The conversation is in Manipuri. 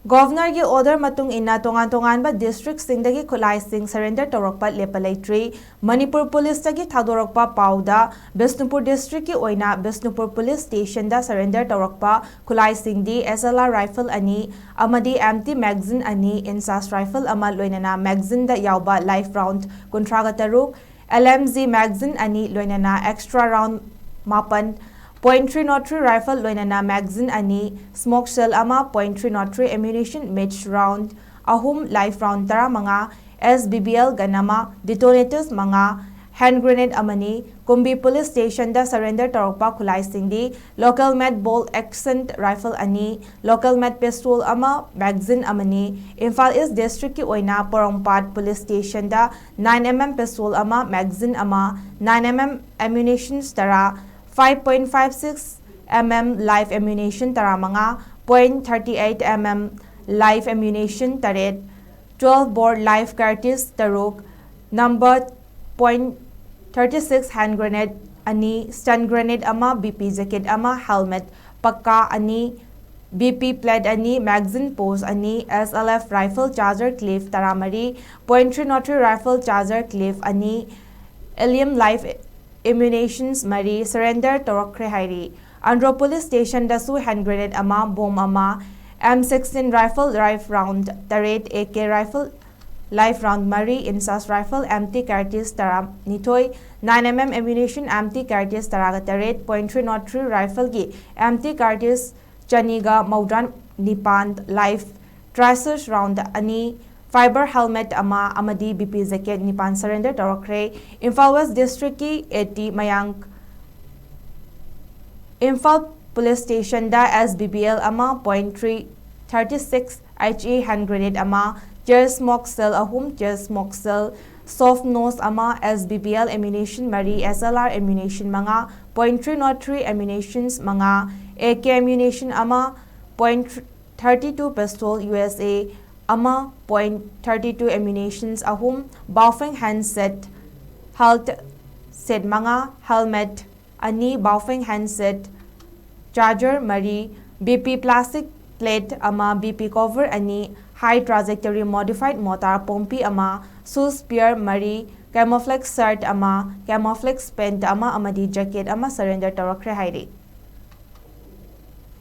Govenor ki order Matung Enna Tongan Tonganba district Singdagi Khutlai surrender Tourakpa Leppa Leitri Manipur police tagi Tourakpa Pauda Bishnupur district ki oina Bishnupur police station da surrender Tourakpa Khutlai Singdi SLR rifle ani amadi empty magazine ani insas rifle ama loinana magazine da yauba life round kuntraga taruk LMG magazine ani loinana extra round mapan .303 rifle loinana magazine ani smoke shell ama .303 ammunition match round ahum life round tara manga SBBL ganama detonators manga hand grenade amani Kumbi police station da surrender Tourakpa Khutlai Singdi local med bolt accent rifle ani local med pistol ama magazine amani Imphal East district ki oina Porongpat police station da 9mm pistol ama magazine ama 9mm ammunition tara 5.56 mm live ammunition taramanga 0.38 mm live ammunition taret 12 bore live cartridge taruk number 0.36 hand grenade ani stun grenade ama BP jacket ama helmet pakka ani BP plaid ani magazine post ani SLF rifle charger clip taramari 0.303 rifle charger clip ani Helium live ammunitions mari surrender Tourakre hairi Andhra police station dasu hand grenade ama bomb ama M16 rifle live round taret AK rifle live round mari insas rifle empty cartridge tara nithoi 9mm ammunition empty cartridge taraga taret .303 rifle gi empty cartridge chaniga maudran nipan live tracer round ani fiber helmet ama amadi BP jacket nipan surrender Tourakre Imphal West district ki 80 mayank Imphal police station da SBBL ama .336 HE hand grenade ama jar smoke cell ahum jar smoke cell soft nose ama SBBL ammunition mari SLR ammunition manga .303 ammunitions manga AK ammunition ama .32 pistol USA ama .32 ammunitions ahum Baofeng handset halt set manga helmet ani Baofeng handset charger mari BP plastic plate ama BP cover ani high trajectory modified mortar pompi ama shoes spear mari camouflage shirt ama camouflage pant ama amadi jacket ama surrender Tourakre hairi